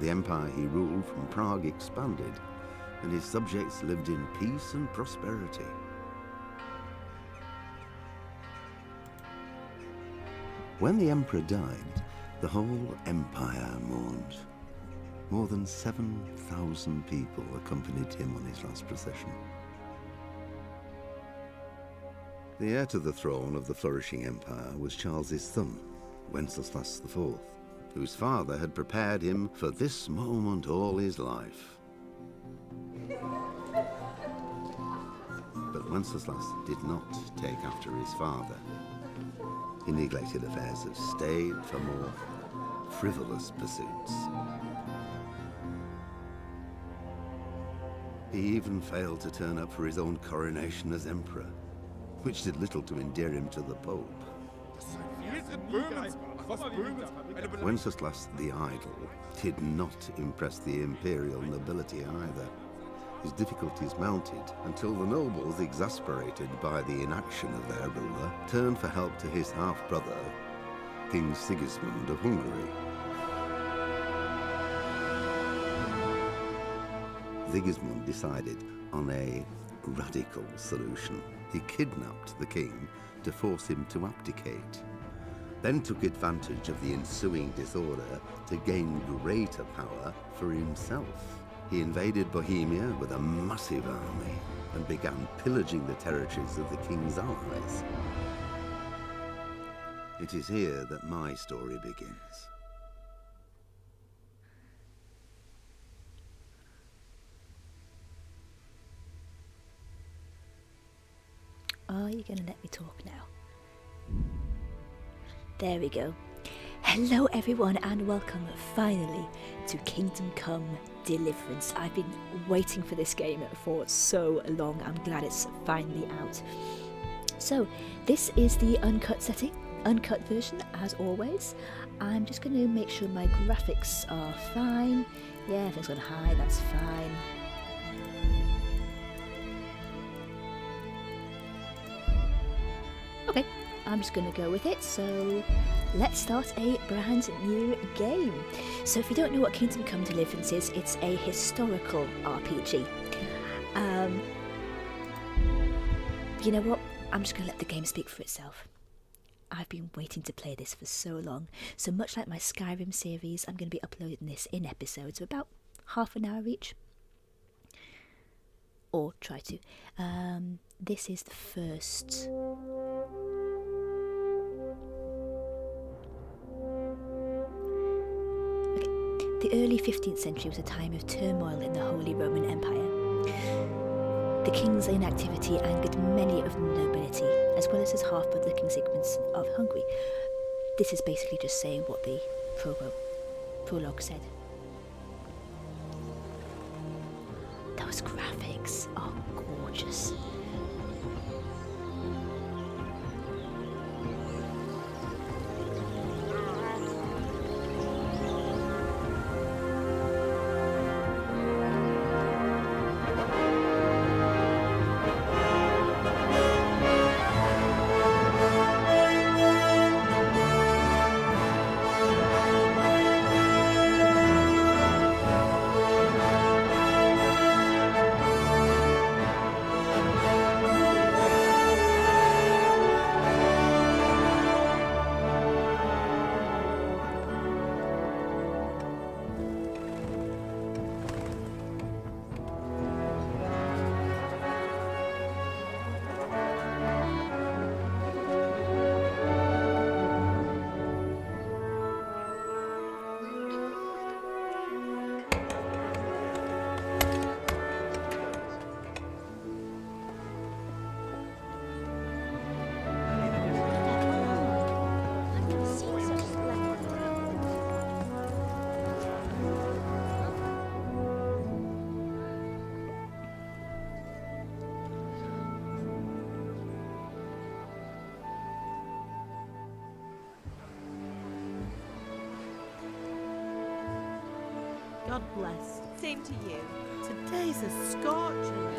the empire he ruled from Prague expanded, and his subjects lived in peace and prosperity. When the emperor died, the whole empire mourned. More than 7,000 people accompanied him on his last procession. The heir to the throne of the flourishing empire was Charles's son, Wenceslas IV, whose father had prepared him for this moment all his life. But Wenceslas did not take after his father. He neglected affairs of state for more frivolous pursuits. He even failed to turn up for his own coronation as emperor, which did little to endear him to the Pope. Wenceslas the Idle did not impress the imperial nobility either. His difficulties mounted until the nobles, exasperated by the inaction of their ruler, turned for help to his half-brother, King Sigismund of Hungary. Sigismund decided on a radical solution. He kidnapped the king to force him to abdicate, then took advantage of the ensuing disorder to gain greater power for himself. He invaded Bohemia with a massive army and began pillaging the territories of the king's allies. It is here that my story begins. Are you going to let me talk now? There we go. Hello everyone and welcome finally to Kingdom Come Deliverance. I've been waiting for this game for so long. I'm glad it's finally out. So this is the uncut setting, uncut version as always. I'm just going to make sure my graphics are fine. Yeah, if it's on high, that's fine. Okay, I'm just going to go with it, so let's start a brand new game. So if you don't know what Kingdom Come Deliverance is, it's a historical RPG. You know what, I'm just going to let the game speak for itself. I've been waiting to play this for so long, so much like my Skyrim series, I'm going to be uploading this in episodes of about half an hour each. Or try to. This is the first... The early 15th century was a time of turmoil in the Holy Roman Empire. The king's inactivity angered many of the nobility, as well as his half-brother King Sigmund of Hungary. This is basically just saying what the prologue said. Those graphics are gorgeous. God bless. Same to you. Today's a scorcher.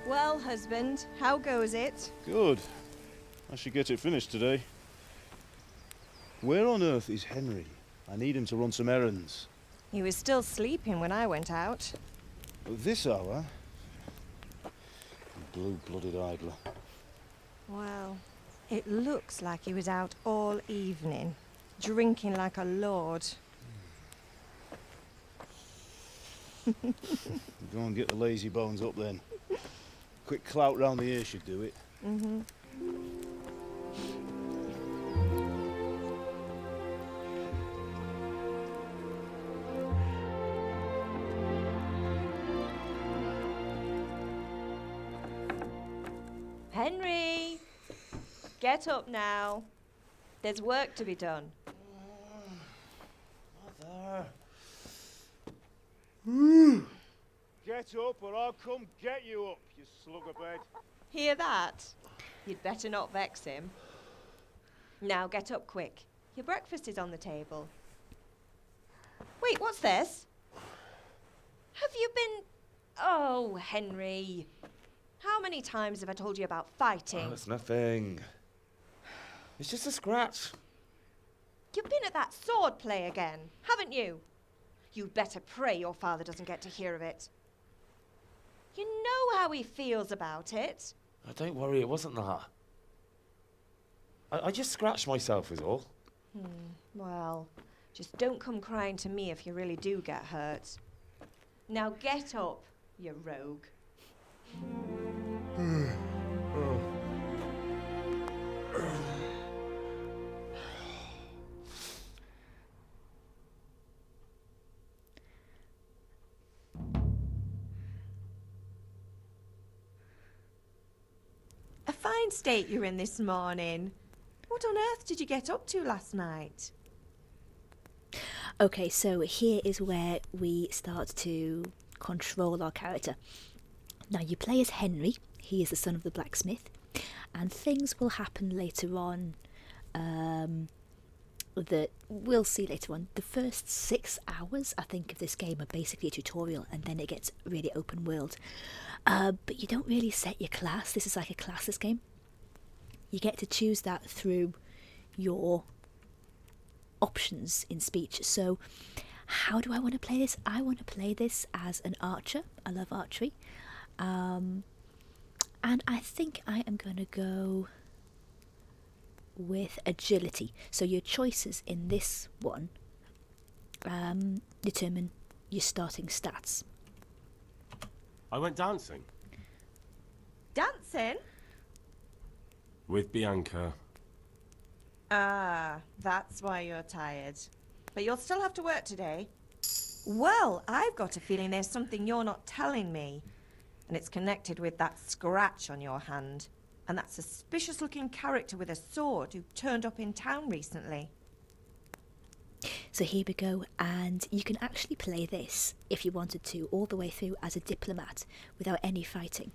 Well, husband, how goes it? Good. I should get it finished today. Where on earth is Henry? I need him to run some errands. He was still sleeping when I went out. At this hour? Blue-blooded idler. Well, it looks like he was out all evening, drinking like a lord. Go and get the lazy bones up then. Quick clout round the ear should do it. Mm-hmm. Henry! Get up now. There's work to be done. Mother. Get up or I'll come get you up, you slugabed. Hear that? You'd better not vex him. Now get up quick. Your breakfast is on the table. Wait, what's this? Have you been... Oh, Henry. How many times have I told you about fighting? Oh, it's nothing. It's just a scratch. You've been at that sword play again, haven't you? You'd better pray your father doesn't get to hear of it. You know how he feels about it. Oh, don't worry, it wasn't that. I just scratched myself is all. Well, just don't come crying to me if you really do get hurt. Now get up, you rogue. A fine state you're in this morning. What on earth did you get up to last night? Okay, so here is where we start to control our character. Now, you play as Henry. He is the son of the blacksmith, and things will happen later on that we'll see later on. The first 6 hours, I think, of this game are basically a tutorial, and then it gets really open world. But you don't really set your class. This is like a classless game. You get to choose that through your options in speech. So how do I want to play this? I want to play this as an archer. I love archery. And I think I am going to go with agility. So your choices in this one determine your starting stats. I went dancing. Dancing? With Bianca. Ah, that's why you're tired. But you'll still have to work today. Well, I've got a feeling there's something you're not telling me. And it's connected with that scratch on your hand. And that suspicious-looking character with a sword who turned up in town recently. So here we go, and you can actually play this, if you wanted to, all the way through as a diplomat without any fighting.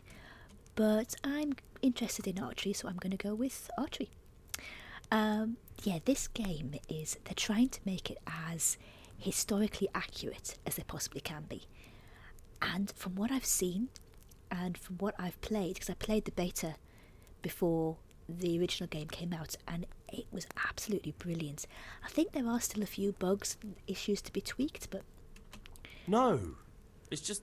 But I'm interested in archery, so I'm going to go with archery. Yeah, this game is, they're trying to make it as historically accurate as they possibly can be. And from what I've seen, and from what I've played, because I played the beta before the original game came out, and it was absolutely brilliant. I think there are still a few bugs and issues to be tweaked, but... No, it's just...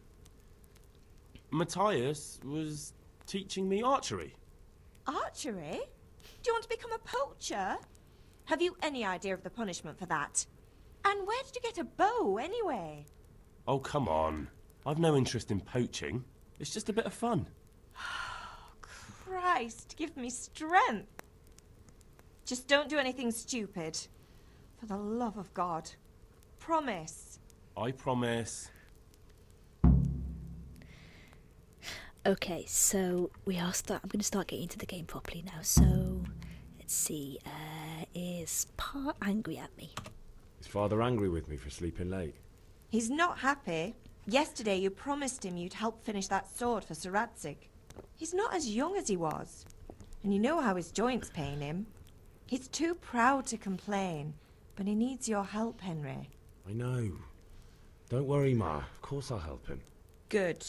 Matthias was teaching me archery. Archery? Do you want to become a poacher? Have you any idea of the punishment for that? And where did you get a bow, anyway? Oh, come on. I've no interest in poaching. It's just a bit of fun. Christ, give me strength. Just don't do anything stupid. For the love of God. Promise. I promise. Okay, so I'm going to start getting into the game properly now. So, let's see, is Pa angry at me? Is Father angry with me for sleeping late? He's not happy. Yesterday you promised him you'd help finish that sword for Sir Radzig. He's not as young as he was. And you know how his joints pain him. He's too proud to complain. But he needs your help, Henry. I know. Don't worry, Ma. Of course I'll help him. Good.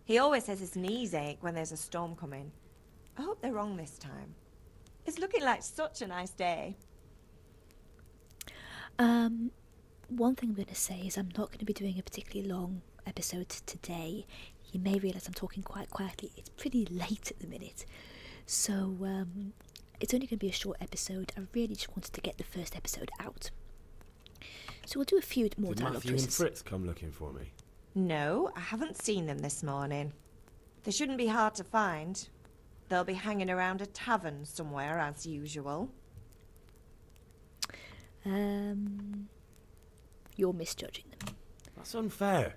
He always says his knees ache when there's a storm coming. I hope they're wrong this time. It's looking like such a nice day. One thing I'm going to say is I'm not going to be doing a particularly long episode today. You may realise I'm talking quite quietly. It's pretty late at the minute. So, it's only going to be a short episode. I really just wanted to get the first episode out. So we'll do a few more Did dialogue Matthew and choices. Fritz come looking for me? No, I haven't seen them this morning. They shouldn't be hard to find. They'll be hanging around a tavern somewhere, as usual. You're misjudging them. That's unfair.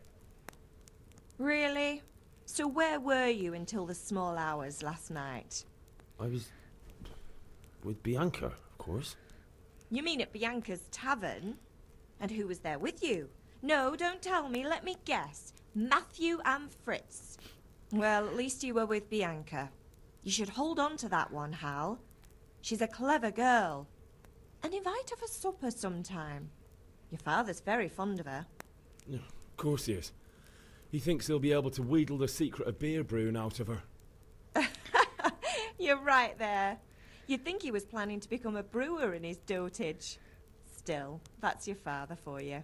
Really? So where were you until the small hours last night? I was with Bianca, of course. You mean at Bianca's tavern? And who was there with you? No, don't tell me, let me guess. Matthew and Fritz. Well, at least you were with Bianca. You should hold on to that one, Hal. She's a clever girl. And invite her for supper sometime. Your father's very fond of her. Yeah, of course he is. He thinks he'll be able to wheedle the secret of beer brewing out of her. You're right there. You'd think he was planning to become a brewer in his dotage. Still, that's your father for you.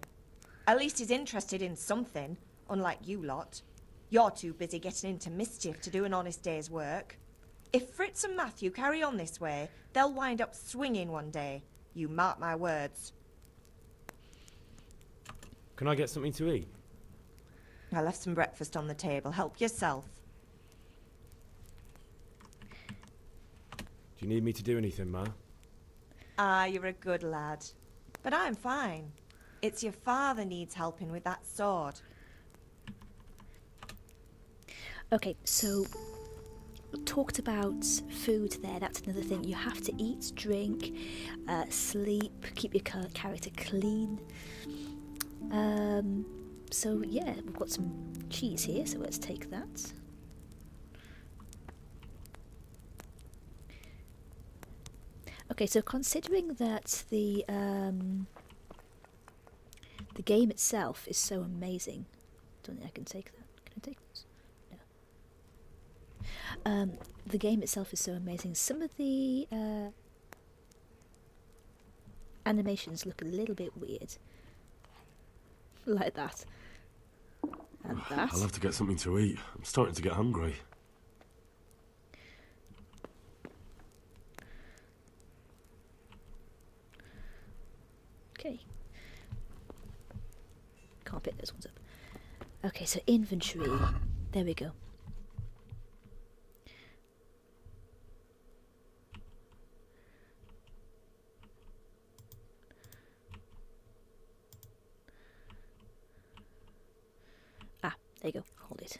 At least he's interested in something, unlike you lot. You're too busy getting into mischief to do an honest day's work. If Fritz and Matthew carry on this way, they'll wind up swinging one day. You mark my words. Can I get something to eat? I left some breakfast on the table. Help yourself. Do you need me to do anything, Ma? Ah, you're a good lad. But I'm fine. It's your father needs helping with that sword. Okay, so talked about food there. That's another thing. You have to eat, drink, sleep, keep your character clean. So yeah, we've got some cheese here, so let's take that. Okay, so considering that the game itself is so amazing, don't think I can take that. Can I take this? No. The game itself is so amazing. Some of the animations look a little bit weird, like that, and that. I'll have to get something to eat. I'm starting to get hungry. Okay. Can't pick those ones up. Okay, so inventory. There we go. Ah, there you go. Hold it.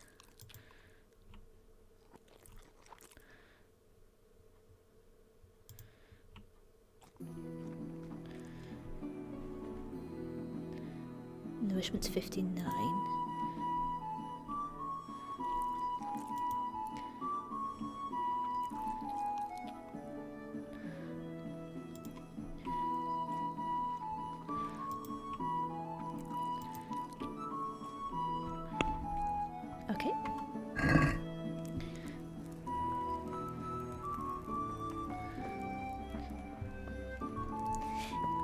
Nourishment's 59. Okay.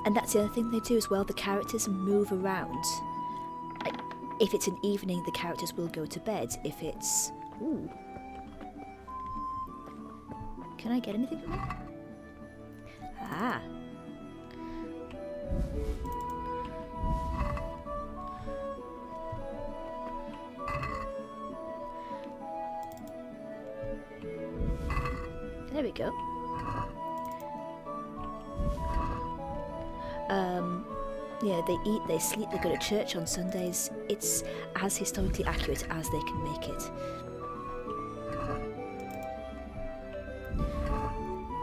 And that's the other thing they do as well, the characters move around. If it's an evening, the characters will go to bed. If it's... Ooh. Can I get anything from that? Ah. There we go. Yeah, they eat, they sleep, they go to church on Sundays. It's as historically accurate as they can make it.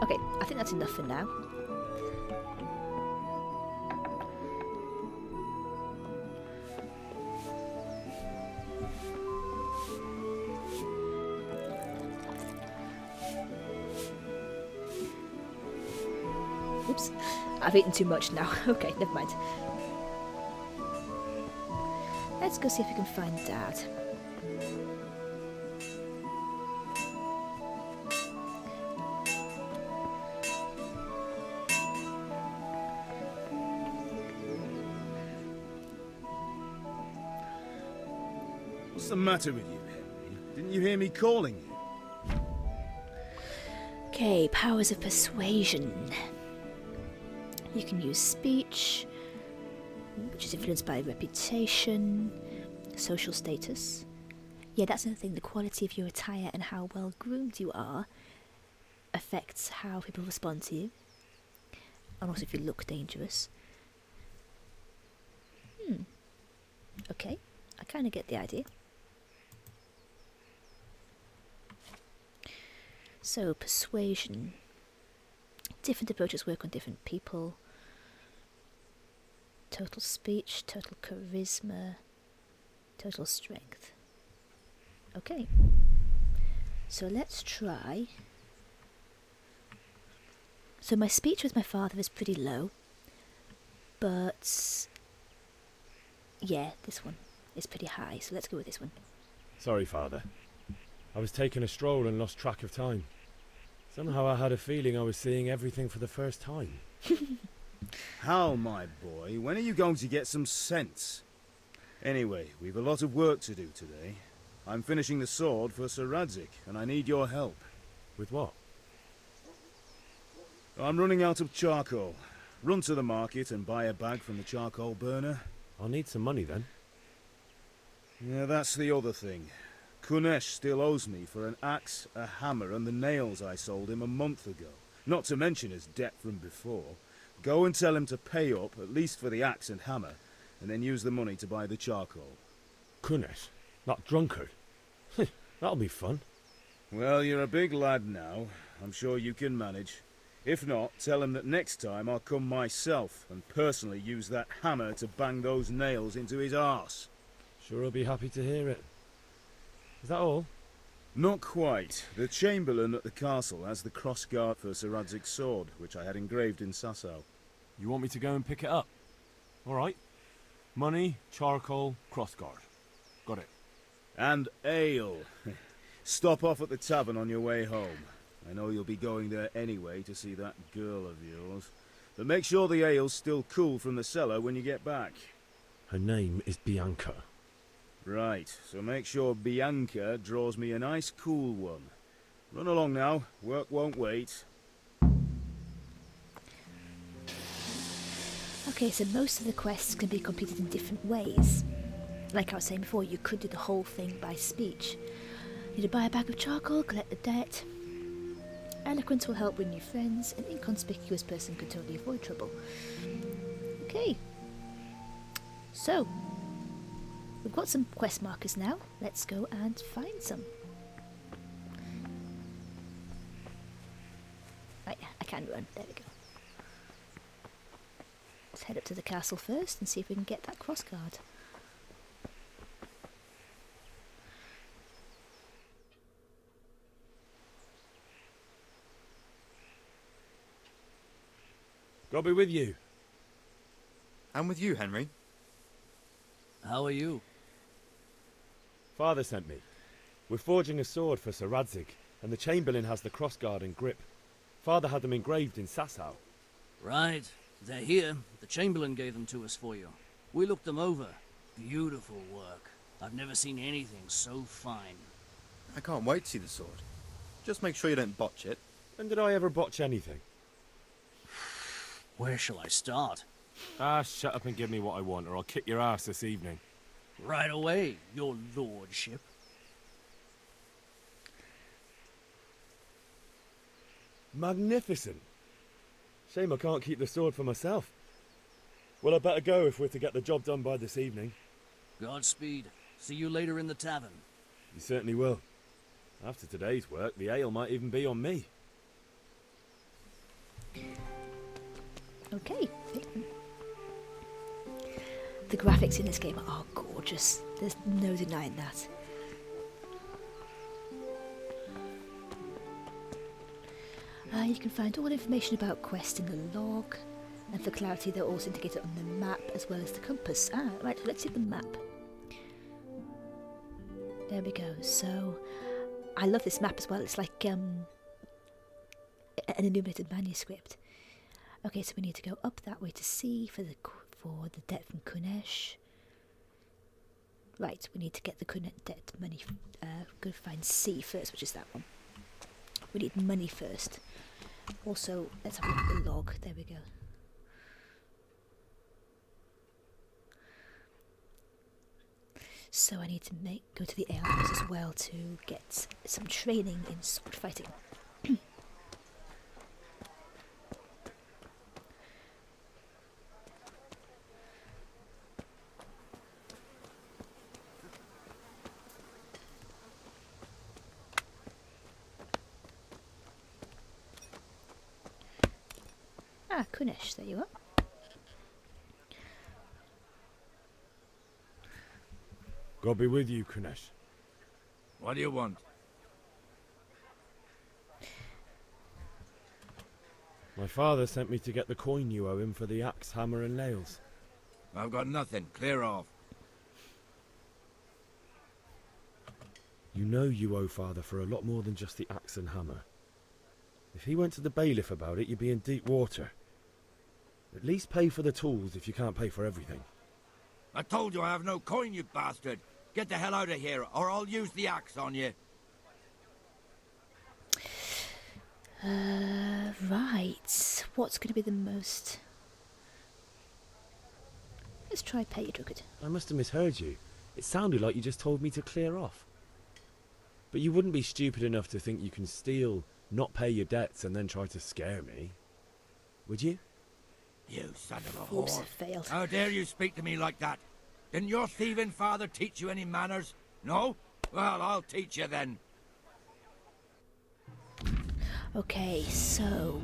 Okay, I think that's enough for now. Oops, I've eaten too much now. Okay, never mind. Let's go see if we can find Dad. What's the matter with you, Henry? Didn't you hear me calling you? Okay, powers of persuasion. You can use speech, which is influenced by reputation, social status. Yeah, that's another thing. The quality of your attire and how well groomed you are affects how people respond to you. And also if you look dangerous. Okay, I kind of get the idea. So, persuasion. Different approaches work on different people. Total speech, total charisma, total strength. Okay. So let's try. So my speech with my father is pretty low. But yeah, this one is pretty high. So let's go with this one. Sorry, Father. I was taking a stroll and lost track of time. Somehow I had a feeling I was seeing everything for the first time. Hal, my boy, when are you going to get some sense? Anyway, we've a lot of work to do today. I'm finishing the sword for Sir Radzig, and I need your help. With what? I'm running out of charcoal. Run to the market and buy a bag from the charcoal burner. I'll need some money then. Yeah, that's the other thing. Kunesh still owes me for an axe, a hammer, and the nails I sold him a month ago. Not to mention his debt from before. Go and tell him to pay up, at least for the axe and hammer, and then use the money to buy the charcoal. Kunesh? That drunkard? That'll be fun. Well, you're a big lad now. I'm sure you can manage. If not, tell him that next time I'll come myself and personally use that hammer to bang those nails into his arse. Sure I'll be happy to hear it. Is that all? Not quite. The Chamberlain at the castle has the crossguard for Sir Radzig's sword, which I had engraved in Sasau. You want me to go and pick it up? All right. Money, charcoal, crossguard. Got it. And ale. Stop off at the tavern on your way home. I know you'll be going there anyway to see that girl of yours. But make sure the ale's still cool from the cellar when you get back. Her name is Bianca. Right, so make sure Bianca draws me a nice cool one. Run along now, work won't wait. Okay, so most of the quests can be completed in different ways. Like I was saying before, you could do the whole thing by speech. You need to buy a bag of charcoal, collect the debt. Eloquence will help win new friends. An inconspicuous person could totally avoid trouble. Okay. So, we've got some quest markers now. Let's go and find some. Right, I can run. There we go. Let's head up to the castle first and see if we can get that crossguard. God be with you. And with you, Henry. How are you? Father sent me. We're forging a sword for Sir Radzig, and the Chamberlain has the crossguard and grip. Father had them engraved in Sasau. Right. They're here. The Chamberlain gave them to us for you. We looked them over. Beautiful work. I've never seen anything so fine. I can't wait to see the sword. Just make sure you don't botch it. When did I ever botch anything? Where shall I start? Ah, shut up and give me what I want, or I'll kick your ass this evening. Right away, your lordship. Magnificent. Shame I can't keep the sword for myself. Well, I better go if we're to get the job done by this evening. Godspeed. See you later in the tavern. You certainly will. After today's work, the ale might even be on me. Okay. The graphics in this game are gorgeous. There's no denying that. You can find all information about quests in the log, and for clarity they're also indicated on the map as well as the compass. Right, let's see the map. There we go. So, I love this map as well. It's like an illuminated manuscript. Okay, so we need to go up that way to sea for the debt from Kunesh. Right, we need to get the current debt money. Go find C first, which is that one. We need money first. Also, let's have a look at the log. There we go. So I need to go to the alehouse as well to get some training in sword fighting. Ah, Kunesh, there you are. God be with you, Kunesh. What do you want? My father sent me to get the coin you owe him for the axe, hammer and nails. I've got nothing. Clear off. You know you owe father for a lot more than just the axe and hammer. If he went to the bailiff about it, you'd be in deep water. At least pay for the tools if you can't pay for everything. I told you I have no coin, you bastard. Get the hell out of here, or I'll use the axe on you. Right. What's going to be the most... Let's try pay your drunkard. I must have misheard you. It sounded like you just told me to clear off. But you wouldn't be stupid enough to think you can steal, not pay your debts, and then try to scare me. Would you? You son of a Oops, whore. failed. How dare you speak to me like that? Didn't your thieving father teach you any manners? No? Well, I'll teach you then. Okay, so...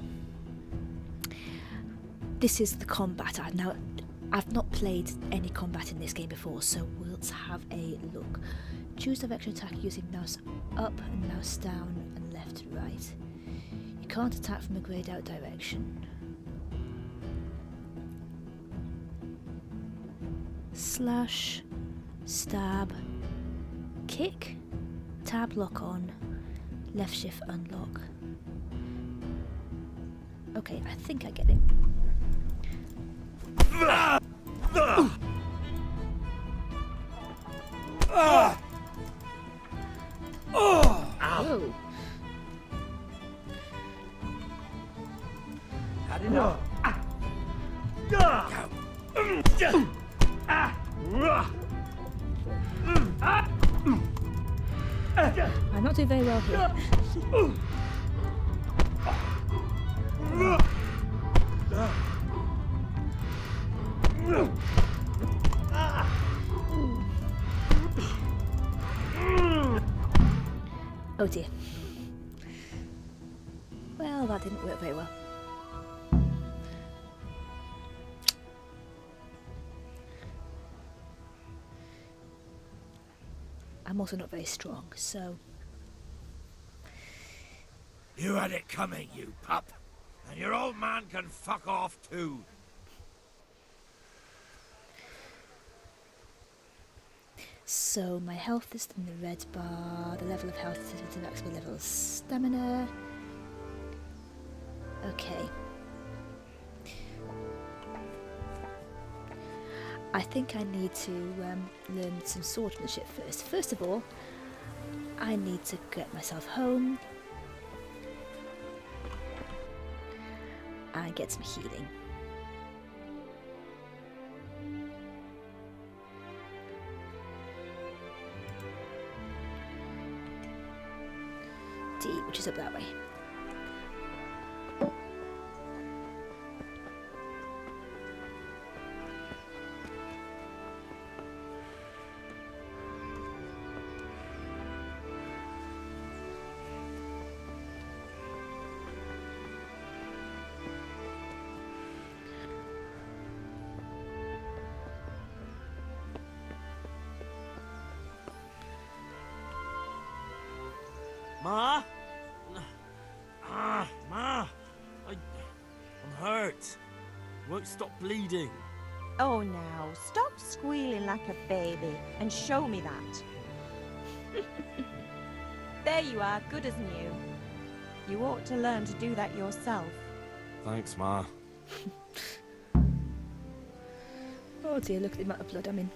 This is the combat. I've not played any combat in this game before, so let's have a look. Choose direction attack using mouse up and mouse down and left to right. You can't attack from a grayed out direction. Slash, stab, kick, tab lock on, left shift unlock. Okay, I think I get it. Whoa. Had enough. I'm not doing very well here. Oh dear. Well, that didn't work very well. I'm also not very strong, so... You had it coming, you pup. And your old man can fuck off too. So my health is in the red bar, the level of health is with the maximum level of stamina. Okay. I think I need to learn some swordsmanship first. First of all, I need to get myself home and get some healing. D, which is up that way. Ma? Ma! I'm hurt. Won't stop bleeding. Oh, now, stop squealing like a baby and show me that. There you are, good as new. You ought to learn to do that yourself. Thanks, Ma. Oh dear, look at the amount of blood I'm in.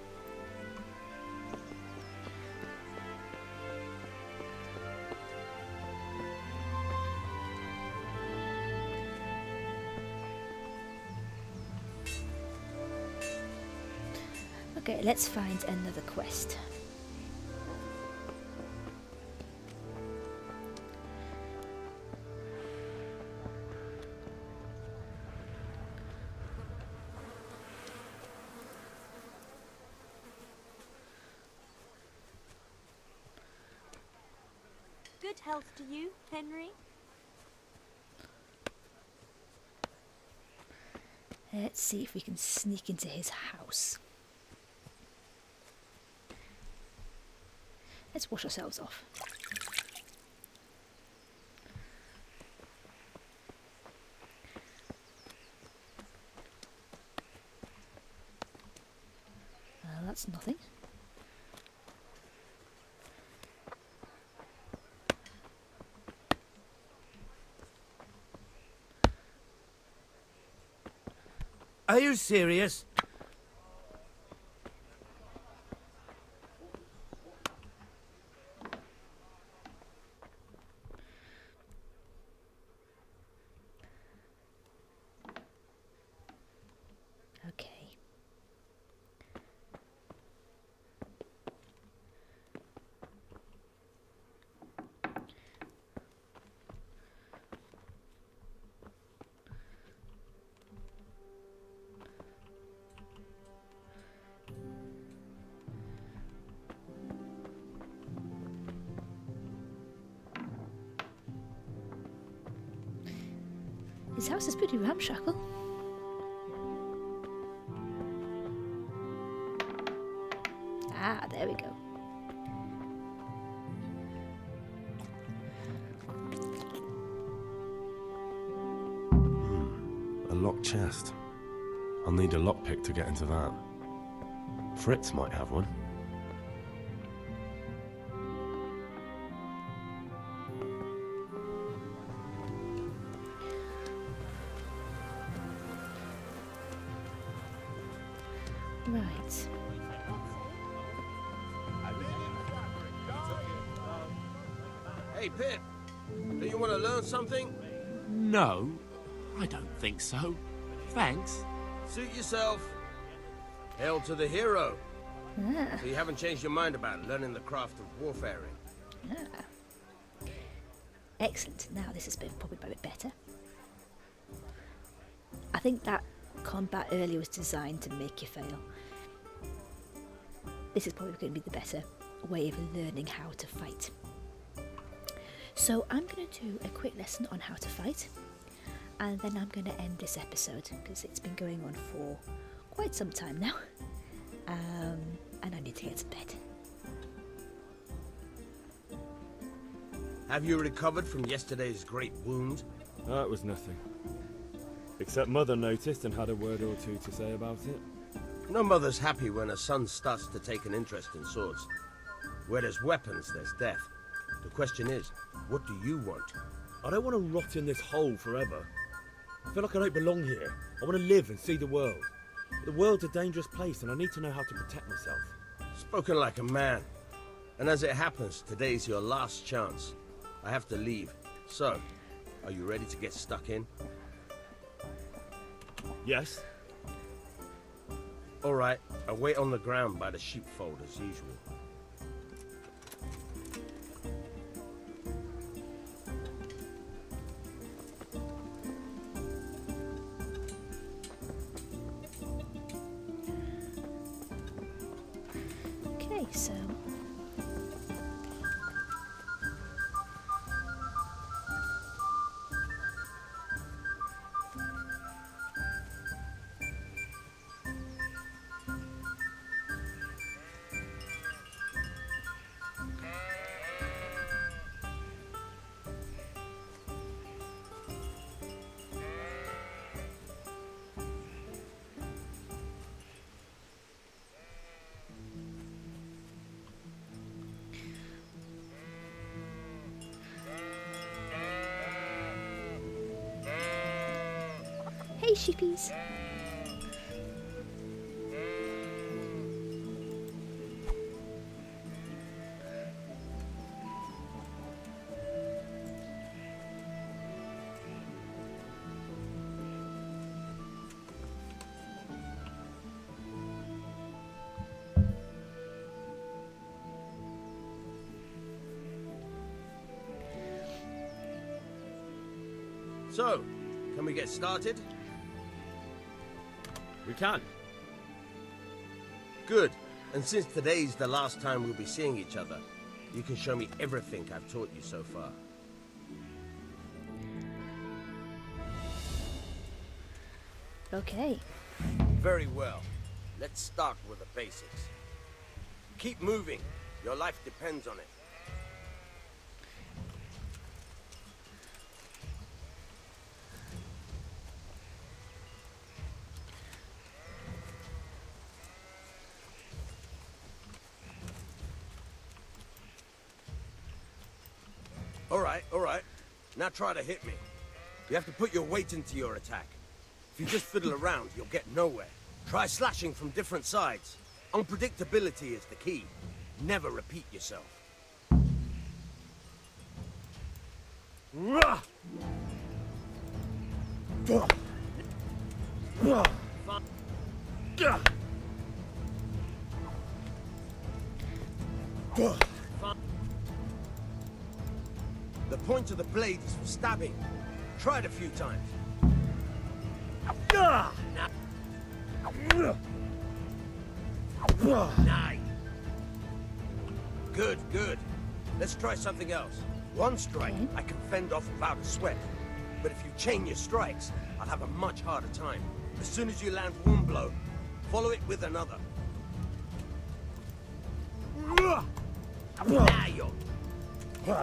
Okay, let's find another quest. Good health to you, Henry. Let's see if we can sneak into his house. Let's wash ourselves off. That's nothing. Are you serious? Okay. His house is pretty ramshackle. Ah, there we go. A locked chest. I'll need a lockpick to get into that. Fritz might have one. Right. Hey, Pip. Do you want to learn something? No, I don't think so. Thanks. Suit yourself. Hail to the hero. Ah. So you haven't changed your mind about learning the craft of warfaring? Ah. Excellent. Now this has been probably a bit better. I think that combat earlier was designed to make you fail. This is probably going to be the better way of learning how to fight. So I'm going to do a quick lesson on how to fight, and then I'm going to end this episode because it's been going on for quite some time now, and I need to get to bed. Have you recovered from yesterday's great wound? That was nothing. Except Mother noticed and had a word or two to say about it. No mother's happy when her son starts to take an interest in swords. Where there's weapons, there's death. The question is, what do you want? I don't want to rot in this hole forever. I feel like I don't belong here. I want to live and see the world. The world's a dangerous place and I need to know how to protect myself. Spoken like a man. And as it happens, today's your last chance. I have to leave. So, are you ready to get stuck in? Yes. All right, I'll wait on the ground by the sheepfold as usual. Okay, so hey sheepies. So, can we get started? We can. Good. And since today's the last time we'll be seeing each other, you can show me everything I've taught you so far. Okay. Very well. Let's start with the basics. Keep moving. Your life depends on it. All right. Now try to hit me. You have to put your weight into your attack. If you just fiddle around, you'll get nowhere. Try slashing from different sides. Unpredictability is the key. Never repeat yourself. The point of the blade is for stabbing. Try it a few times. Nice. Good. Let's try something else. One strike, I can fend off without a sweat. But if you chain your strikes, I'll have a much harder time. As soon as you land one blow, follow it with another. Now you're... Fine.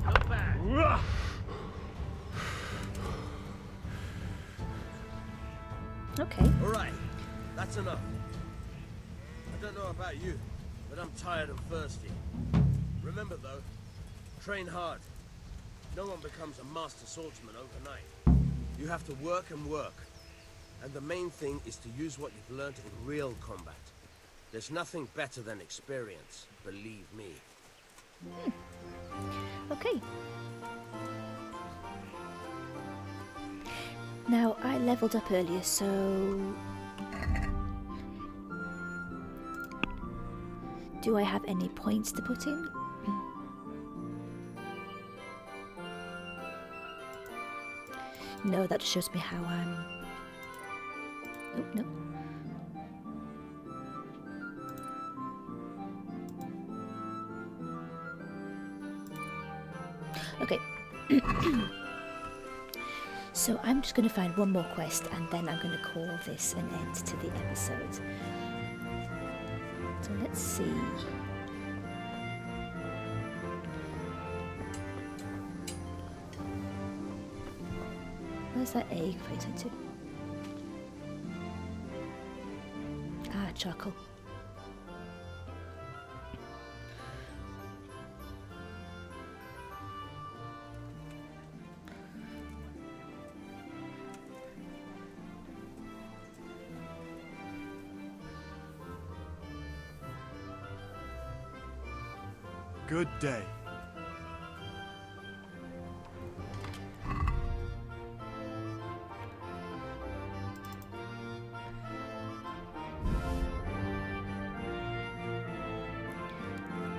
Not bad. Okay. All right, that's enough. I don't know about you, but I'm tired and thirsty. Remember though, train hard. No one becomes a master swordsman overnight. You have to work and work. And the main thing is to use what you've learned in real combat. There's nothing better than experience, believe me. Okay. Now, I leveled up earlier, so... do I have any points to put in? No, that just shows me how I'm... oh, no. Okay. So I'm just going to find one more quest and then I'm going to call this an end to the episode. So let's see. Where's that egg put into? Ah, charcoal. Good day.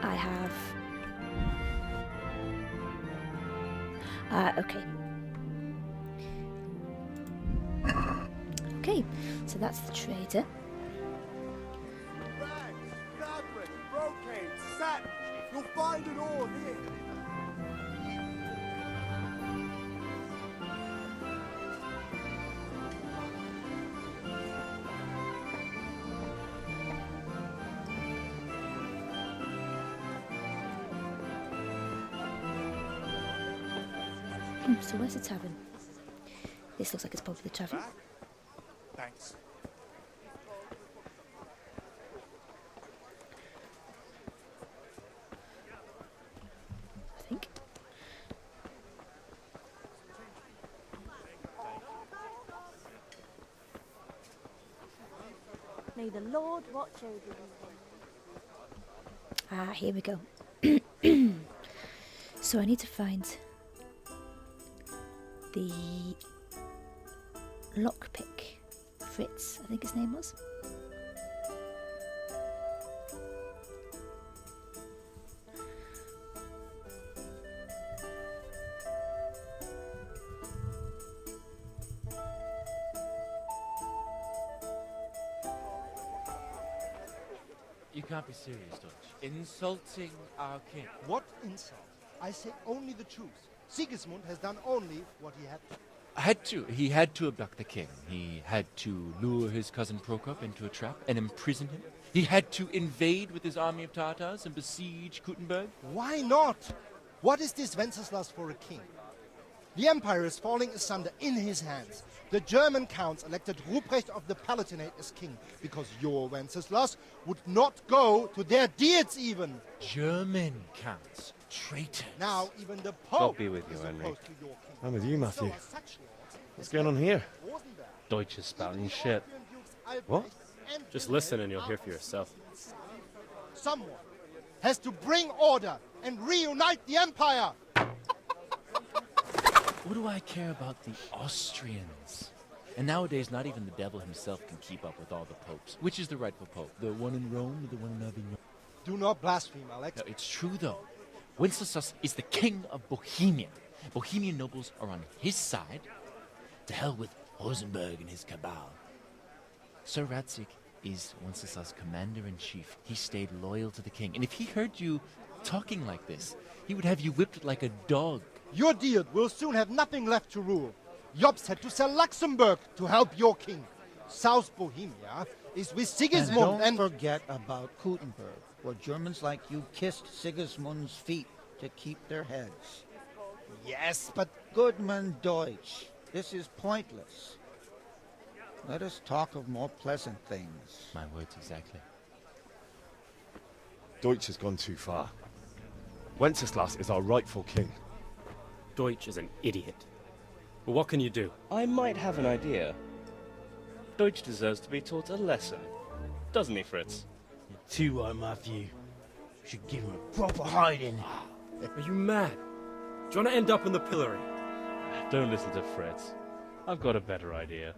I have... okay. Okay, so that's the trader. Rags, fabric, brocade, satin. You'll find it all here. So where's the tavern? This looks like it's probably the tavern. Thanks. I think. May the Lord watch over you. Ah, here we go. So I need to find the lockpick. Fritz, I think his name was. You can't be serious, Dutch. Insulting our king. What insult? I say only the truth. Sigismund has done only what he had to. He had to abduct the king. He had to lure his cousin Prokop into a trap and imprison him. He had to invade with his army of Tartars and besiege Kuttenberg. Why not? What is this Wenceslas for a king? The empire is falling asunder in his hands. The German counts elected Ruprecht of the Palatinate as king because your Wenceslas would not go to their deeds even. German counts. Traitors. Now even the Pope God be with you, is Henry. opposed to your king. I'm with you, Matthew. So are such lords What's as going on here? Rosenberg, Deutsch is spouting shit. What? and Just listen and you'll hear for yourself. Someone has to bring order and reunite the empire. What do I care about the Austrians? And nowadays, not even the devil himself can keep up with all the popes. Which is the rightful pope? The one in Rome or the one in Avignon? Do not blaspheme, Alex. No, it's true, though. Wenceslas is the king of Bohemia. Bohemian nobles are on his side. To hell with Rosenberg and his cabal. Sir Radzik is Wenceslas' commander-in-chief. He stayed loyal to the king. And if he heard you talking like this, he would have you whipped like a dog. Your Diet will soon have nothing left to rule. Jobst had to sell Luxembourg to help your king. South Bohemia is with Sigismund and don't forget about Kuttenberg, where Germans like you kissed Sigismund's feet to keep their heads. Yes, but Goodman Deutsch, this is pointless. Let us talk of more pleasant things. My words exactly. Deutsch has gone too far. Wenceslas is our rightful king. Deutsch is an idiot. But what can you do? I might have an idea. Deutsch deserves to be taught a lesson. Doesn't he, Fritz? You're too right, Matthew. Should give him a proper hiding. Are you mad? Do you want to end up in the pillory? Don't listen to Fritz. I've got a better idea.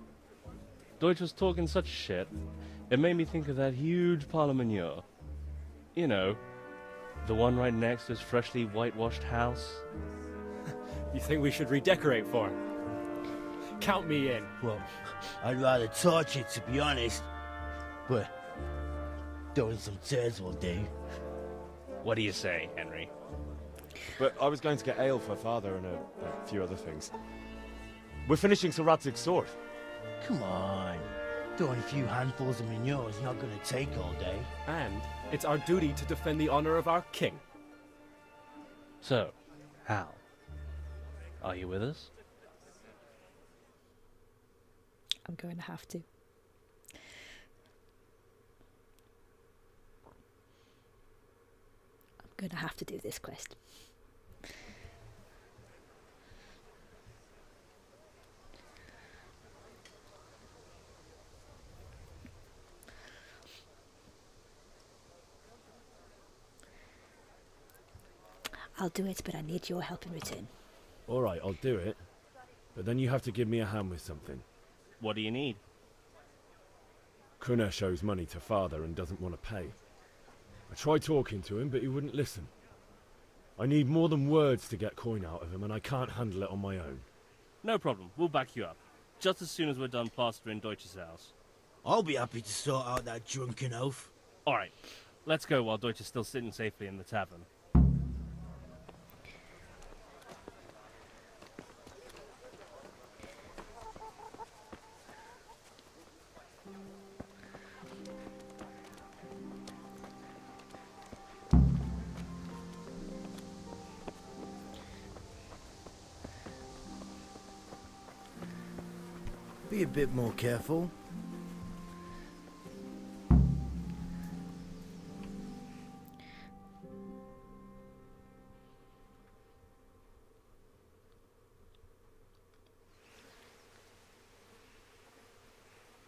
Deutsch was talking such shit, it made me think of that huge parliament. You know, the one right next to his freshly whitewashed house. You think we should redecorate for him? Count me in. Well, I'd rather torch it, to be honest. But throwing some tears will do. What do you say, Henry? But I was going to get ale for father and a few other things. We're finishing Sir Radzig's sword. Come on. Throwing a few handfuls of manure is not going to take all day. And it's our duty to defend the honor of our king. So, Hal, are you with us? I'm going to have to. I'm going to have to do this quest. I'll do it, but I need your help in return. All right, I'll do it. But then you have to give me a hand with something. What do you need? Kunesh owes money to father and doesn't want to pay. I tried talking to him, but he wouldn't listen. I need more than words to get coin out of him, and I can't handle it on my own. No problem. We'll back you up. Just as soon as we're done plastering Deutsch's house. I'll be happy to sort out that drunken oaf. All right. Let's go while Deutsch is still sitting safely in the tavern. Be a bit more careful.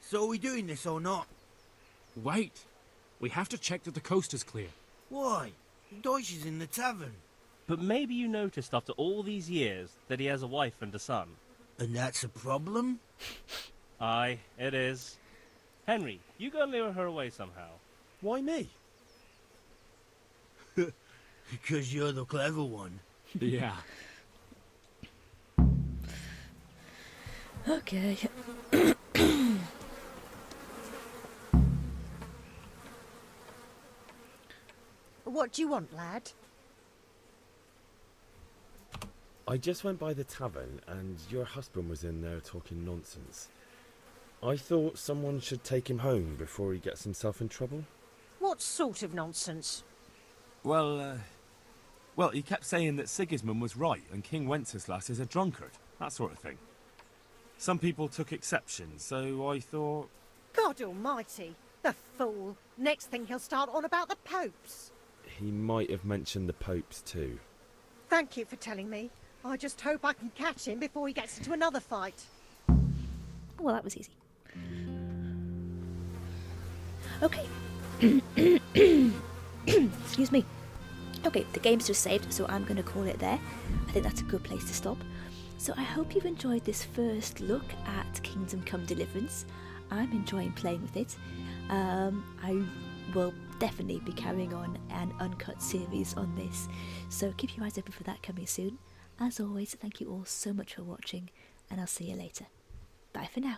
So are we doing this or not? Wait. We have to check that the coast is clear. Why? Deutsch is in the tavern. But maybe you noticed after all these years that he has a wife and a son. And that's a problem? Aye, it is. Henry, you go and lure her away somehow. Why me? Because you're the clever one. Yeah. Okay. What do you want, lad? I just went by the tavern and your husband was in there talking nonsense. I thought someone should take him home before he gets himself in trouble. What sort of nonsense? Well, he kept saying that Sigismund was right and King Wenceslas is a drunkard, that sort of thing. Some people took exception, so I thought... God almighty, the fool. Next thing he'll start on about the popes. He might have mentioned the popes too. Thank you for telling me. I just hope I can catch him before he gets into another fight. Well, that was easy. Okay. Excuse me. Okay, the game's just saved, so I'm going to call it there. I think that's a good place to stop. So I hope you've enjoyed this first look at Kingdom Come Deliverance. I'm enjoying playing with it. I will definitely be carrying on an uncut series on this, so keep your eyes open for that coming soon. As always, thank you all so much for watching, and I'll see you later. Bye for now.